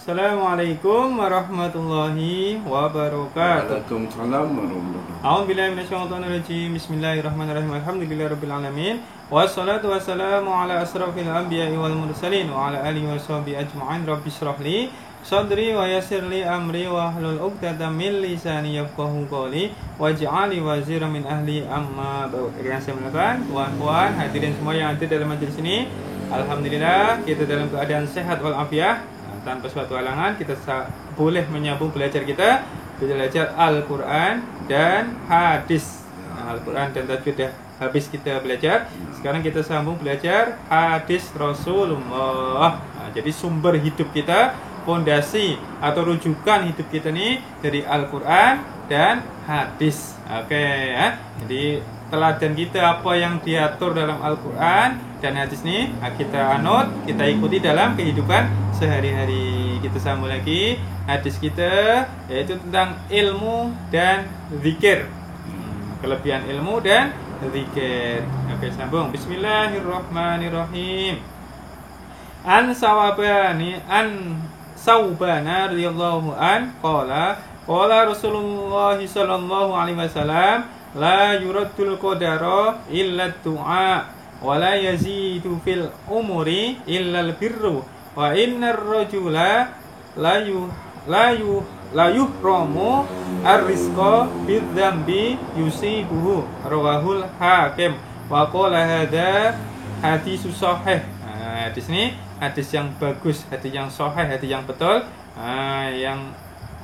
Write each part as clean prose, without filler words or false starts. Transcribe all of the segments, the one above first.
Assalamualaikum warahmatullahi wabarakatuh. Waalaikumsalam warahmatullahi wabarakatuh. A'udzubillahi minasyaitonirrajim. Bismillahirrahmanirrahim. Alhamdulillahirabbil alamin. Wassalatu wassalamu ala asrofil anbiya'i wal mursalin wa ala alihi washabihi ajma'in. Rabbi shrah li sadri wa yassir li amri wa hlul 'uqdatam min lisani yafqahu qawli waj'alni waziran min ahli amma ba'd. Yang saya muliakan, tuan-tuan, hadirin semua yang hadir dalam majelis ini, alhamdulillah kita dalam keadaan sehat walafiat, tanpa suatu halangan. Kita boleh menyambung belajar kita, belajar Al-Quran dan hadis. Al-Quran dan tajwid dah habis kita belajar. Sekarang kita sambung belajar hadis Rasulullah. Jadi sumber hidup kita, fondasi atau rujukan hidup kita nih dari Al-Quran dan hadis. Jadi teladan kita apa yang diatur dalam Al-Quran dan hadis nih, kita anut, kita ikuti dalam kehidupan sehari-hari. Kita sambung lagi hadis kita, yaitu tentang ilmu dan zikir. Kelebihan ilmu dan zikir. Oke, sambung. Bismillahirrahmanirrahim. An Saubana radhiyallahu an qala Rasulullah sallallahu alaihi wasallam la yuraddul qadara illa du'a wa la yazidu fil umuri illa al birru wa innar rajula la yuhramu ar-rizqa bidzambi yusibuhu, rawahul Hakim wa qala hadza hadisus sahih. Hadis ini hadis yang bagus, hadis yang sahih, hadis yang betul, yang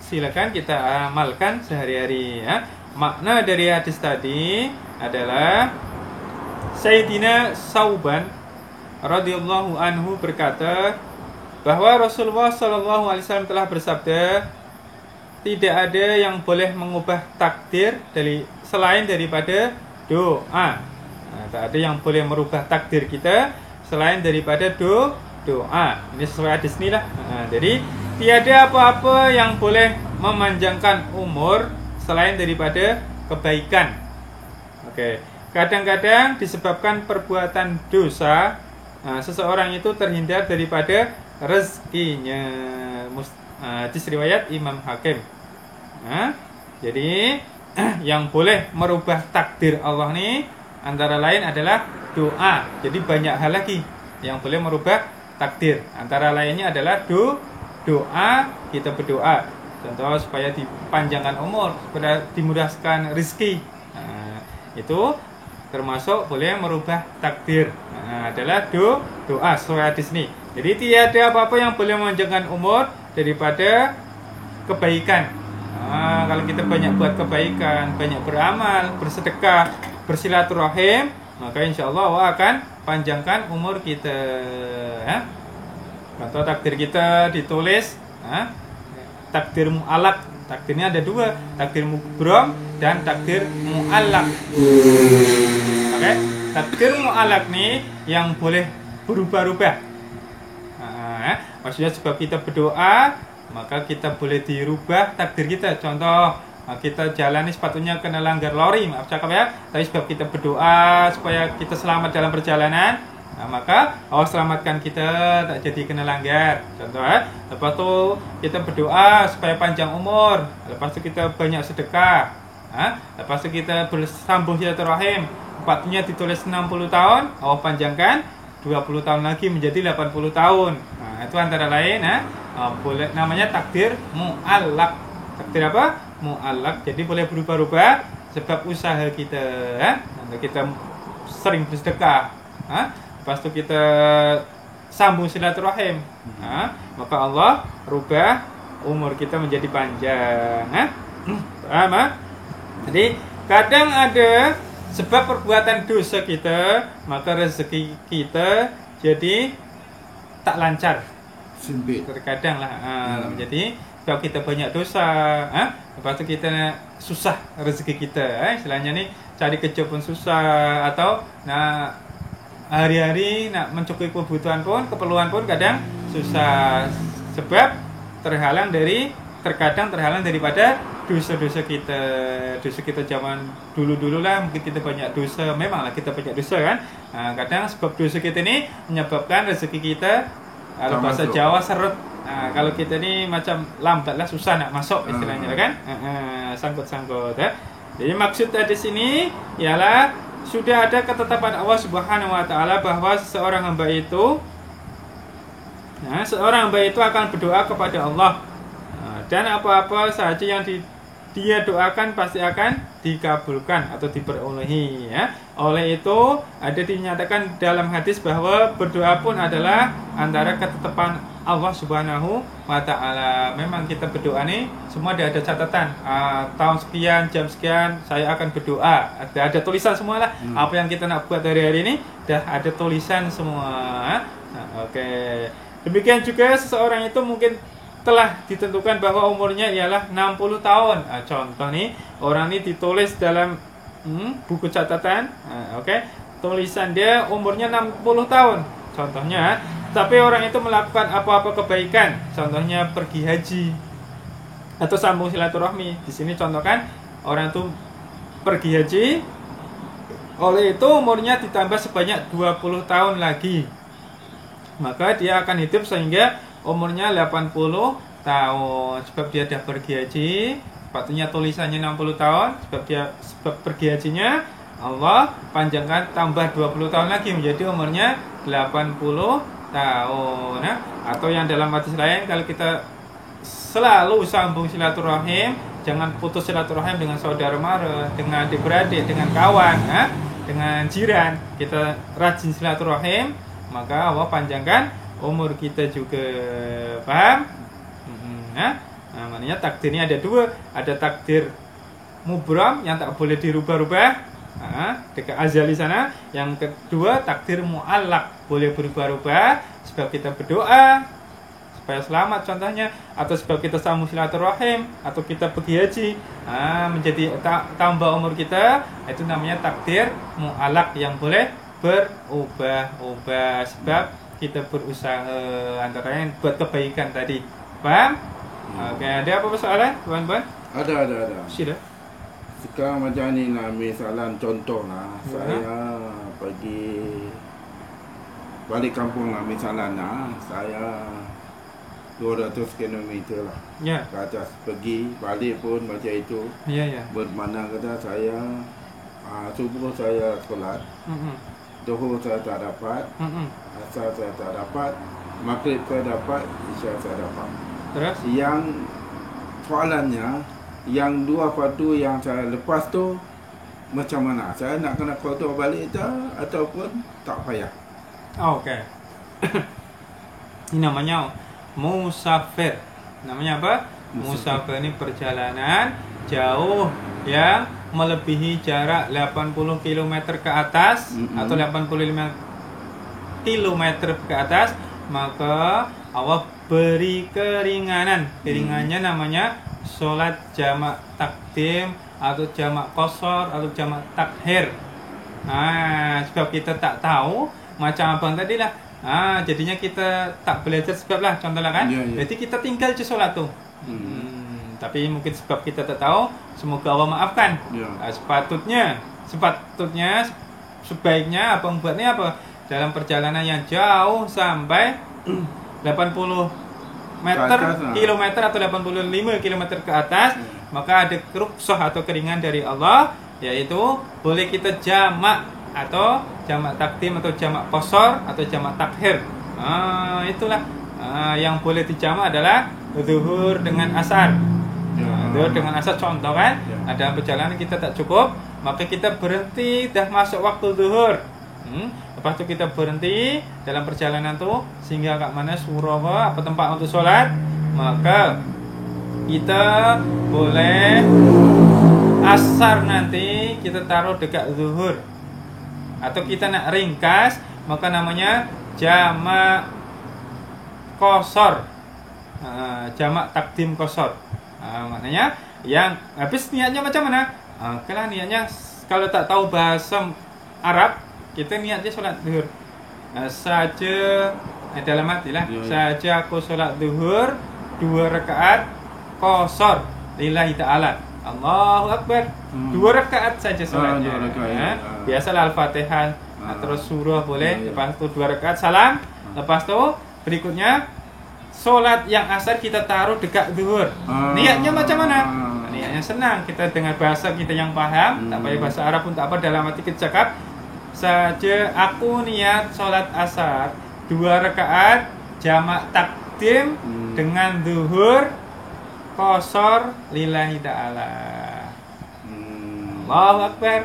silakan kita amalkan sehari-hari ya. Makna dari hadis tadi adalah Sayyidina Sauban radhiyallahu anhu berkata bahwa Rasulullah sallallahu alaihi wasallam telah bersabda, tidak ada yang boleh mengubah takdir selain daripada doa. Tak ada yang boleh merubah takdir kita selain daripada doa. Ini sesuai hadis ini lah. Jadi tiada apa-apa yang boleh memanjangkan umur selain daripada kebaikan. Kadang-kadang disebabkan perbuatan dosa, seseorang itu terhindar daripada rezekinya. Hadis riwayat Imam Hakim. Jadi yang boleh merubah takdir Allah nih antara lain adalah doa. Jadi banyak hal lagi yang boleh merubah takdir. Antara lainnya adalah doa. Kita berdoa, contoh supaya dipanjangkan umur, supaya dimudahkan rezeki. Itu termasuk boleh merubah takdir. Adalah doa sesuai hadis ini. Jadi tiada apa-apa yang boleh memanjangkan umur daripada kebaikan. Kalau kita banyak buat kebaikan, banyak beramal, bersedekah, bersilaturahim, maka insya Allah Allah akan panjangkan umur kita. Contoh takdir kita ditulis, takdir mu'alak. Takdirnya ada dua, takdir mubrom dan takdir mu'alak. Takdir mu'alak nih yang boleh berubah-ubah. Maksudnya sebab kita berdoa, maka kita boleh dirubah takdir kita. Contoh, kita jalani sepatunya kena langgar lori, maaf cakap ya, tapi sebab kita berdoa supaya kita selamat dalam perjalanan, maka Allah selamatkan kita tak jadi kena langgar. Contoh lepas itu kita berdoa supaya panjang umur, lepas itu kita banyak sedekah, lepas itu kita bersambung silaturahim, sepatunya ditulis 60 tahun, Allah panjangkan 20 tahun lagi menjadi 80 tahun. Itu antara lain boleh, namanya takdir mu'allak. Takdir apa? Mu'allak. Jadi boleh berubah-ubah sebab usaha kita. Kita sering bersedekah, lepas itu kita sambung silaturahim, maka Allah rubah umur kita menjadi panjang. Jadi kadang ada sebab perbuatan dosa kita, maka rezeki kita jadi tak lancar. Terkadang lah. Jadi kalau kita banyak dosa, lepas itu kita susah rezeki kita. Istilahnya nih cari kerja pun susah, atau hari-hari nak mencukupi kebutuhan pun, keperluan pun kadang susah. Sebab terkadang terhalang daripada dosa-dosa kita. Dosa kita zaman dulu-dulu lah, mungkin kita banyak dosa. Memanglah kita banyak dosa kan. Kadang sebab dosa kita ini menyebabkan rezeki kita, kalau bahasa Jawa seret. Kalau kita ni macam lambat lah, susah nak masuk istilahnya kan. Sangkut-sangkut ya. Jadi maksud di sini ialah sudah ada ketetapan Allah Subhanahu wa taala bahwa seorang hamba itu akan berdoa kepada Allah. Dan apa-apa saja yang dia doakan pasti akan dikabulkan atau diperolehi ya. Oleh itu ada dinyatakan dalam hadis bahwa berdoa pun adalah antara ketetapan Allah Subhanahu wa taala. Memang kita berdoa nih semua ada catatan. Tahun sekian, jam sekian saya akan berdoa. Ada tulisan semua lah. Apa yang kita nak buat hari ini dah ada tulisan semua. Oke. Demikian juga seseorang itu mungkin telah ditentukan bahwa umurnya ialah 60 tahun. Contoh nih, orang ini ditulis dalam buku catatan. Tulisan dia umurnya 60 tahun. Contohnya, tapi orang itu melakukan apa-apa kebaikan, contohnya pergi haji atau sambung silaturahmi. Di sini contoh kan, orang itu pergi haji, oleh itu umurnya ditambah sebanyak 20 tahun lagi. Maka dia akan hidup sehingga umurnya 80 tahun. Sebab dia dah pergi haji, sepatutnya tulisannya 60 tahun. Sebab pergi hajinya Allah panjangkan tambah 20 tahun lagi menjadi umurnya 80 tahun. Atau yang dalam hadis lain, kalau kita selalu sambung silaturahim, jangan putus silaturahim dengan saudara mara, dengan adik-beradik, dengan kawan, dengan jiran. Kita rajin silaturahim, maka Allah panjangkan umur kita juga. Paham? Maknanya takdirnya ada dua. Ada takdir mubram yang tak boleh dirubah-rubah, dekat azali sana. Yang kedua takdir mu'allaq, boleh berubah-ubah. Sebab kita berdoa supaya selamat contohnya, atau sebab kita sambung silaturahim, atau kita pergi haji, menjadi tambah umur kita. Itu namanya takdir mu'allaq yang boleh berubah-ubah sebab kita berusaha antara lain buat kebaikan tadi. Paham? Oke, ada apa soalan, tuan-tuan? Ada. Sila. Sekarang macam ni lah, misalnya contoh lah, saya pergi balik kampung lah, misalnya saya 200 km lah ke atas, pergi balik pun macam itu. Bermakna kata saya subuh saya solat, Zuhur saya tak dapat, Asar saya tak dapat, Maghrib saya dapat, Isya saya dapat. Terus? Yang soalannya, yang dua fardu yang saya lepas tu macam mana? Saya nak kena qada balik tak ataupun tak payah? Oke. Ini namanya musafir. Namanya apa? Musafir ini perjalanan jauh yang melebihi jarak 80 km ke atas atau 85 km ke atas, maka Allah beri keringanan. Keringannya namanya sholat jamak takdim atau jamak qashar atau jamak takhir. Sebab kita tak tahu macam abang tadi lah. Jadinya kita tak belajar sebab lah, contohnya kan. Jadi kita tinggal je sholat tu. Tapi mungkin sebab kita tak tahu, semoga Allah maafkan. Sepatutnya sebaiknya abang buat ni apa? Dalam perjalanan yang jauh sampai 80 kilometer atau 85 kilometer ke atas, maka ada rukhsah atau keringan dari Allah, yaitu boleh kita jamak atau jamak takdim atau jamak qashar atau jamak takhir. Itulah yang boleh dijamak adalah zuhur dengan asar. Zuhur dengan asar contoh kan. Ada perjalanan kita tak cukup, maka kita berhenti, dah masuk waktu zuhur. Lepas tu kita berhenti dalam perjalanan tu sehingga kat mana surau apa tempat untuk solat, maka kita boleh asar nanti kita taruh dekat zuhur. Atau kita nak ringkas, maka namanya jamak qashar, jamak takdim qashar. Maknanya yang habis niatnya macam mana? Kalau niatnya, kalau tak tahu bahasa Arab, kita niatnya solat zuhur saja dalam hati lah. Saja aku solat zuhur 2 rakaat qashar lillahi ta'ala, Allahu Akbar. 2 rakaat saja solatnya. Biasalah Al-Fatihah, terus surah boleh. Lepas tu 2 rakaat salam. Lepas tu berikutnya sholat yang asar kita taruh dekat zuhur. Niatnya macam mana? Niatnya senang, kita dengan bahasa kita yang paham, tak payah bahasa Arab pun tak apa, dalam hati kita cakap saja aku niat sholat asar 2 rakaat jamak takdim dengan zuhur qashar lillahi ta'ala. Allahu Akbar.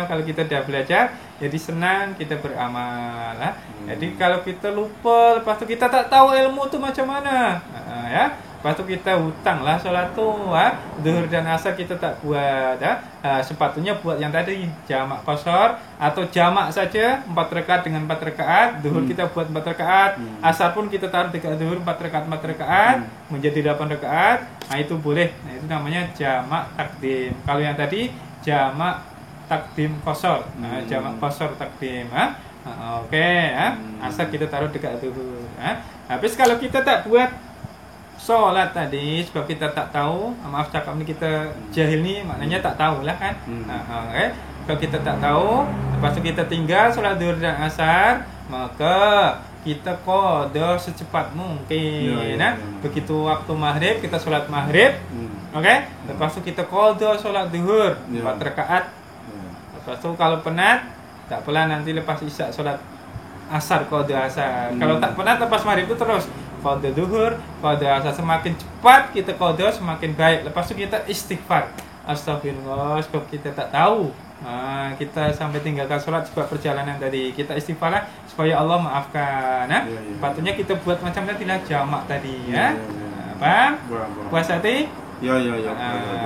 Kalau kita dah belajar, jadi senang kita beramal. Jadi kalau kita lupa, lepas tu kita tak tahu ilmu tu macam mana, ya. Lepas tu kita hutang lah solat tu, zuhur dan asar kita tak buat, sepatutnya buat yang tadi jamak qashar atau jamak saja 4 rakaat dengan 4 rakaat, zuhur kita buat 4 rakaat, asar pun kita taruh dekat zuhur 4 rakaat menjadi 8 rakaat. Nah itu boleh. Nah itu namanya jamak takdim. Kalau yang tadi jamak takdim qashar. Jamak qashar takdim, oke, asar kita taruh dekat zuhur. Habis kalau kita tak buat sholat tadi sebab kita tak tahu, maaf cakap ni kita jahil ni, maknanya tak tahu lah kan. Kalau kita tak tahu, lepas tu kita tinggal sholat zuhur dan asar, maka kita qada secepat mungkin. Begitu waktu maghrib kita sholat maghrib, lepas tu kita qada sholat zuhur 4 rakaat. Lepas tu kalau penat, tak apalah, nanti lepas isya sholat asar qada asar. Kalau tak penat lepas maghrib itu terus qada zuhur, qada asar, semakin cepat kita qada semakin baik. Lepas tu kita istighfar, astagfirullah sebab kita tak tahu. Kita sampai tinggalkan sholat sebab perjalanan tadi. Kita istighfar lah supaya Allah maafkan. Patutnya kita buat macam tadi lah, jamak tadi, ya. Paham? Puas hati? Ya.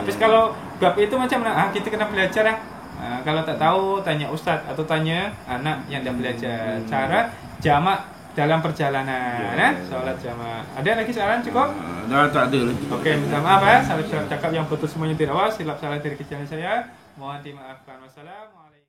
Habis kalau bab itu macam mana? Kita kena belajar lah. Kalau tak tahu tanya ustaz atau tanya anak yang dah belajar cara jamak dalam perjalanan, sholat jamak. Ada lagi soalan cukup? Dah tak ada lagi. Okey, minta maaf ya. Salah cakap yang betul semuanya tidak was. Silap salah dari kecil saya. Mohon dimaafkan. Wassalamualaikum.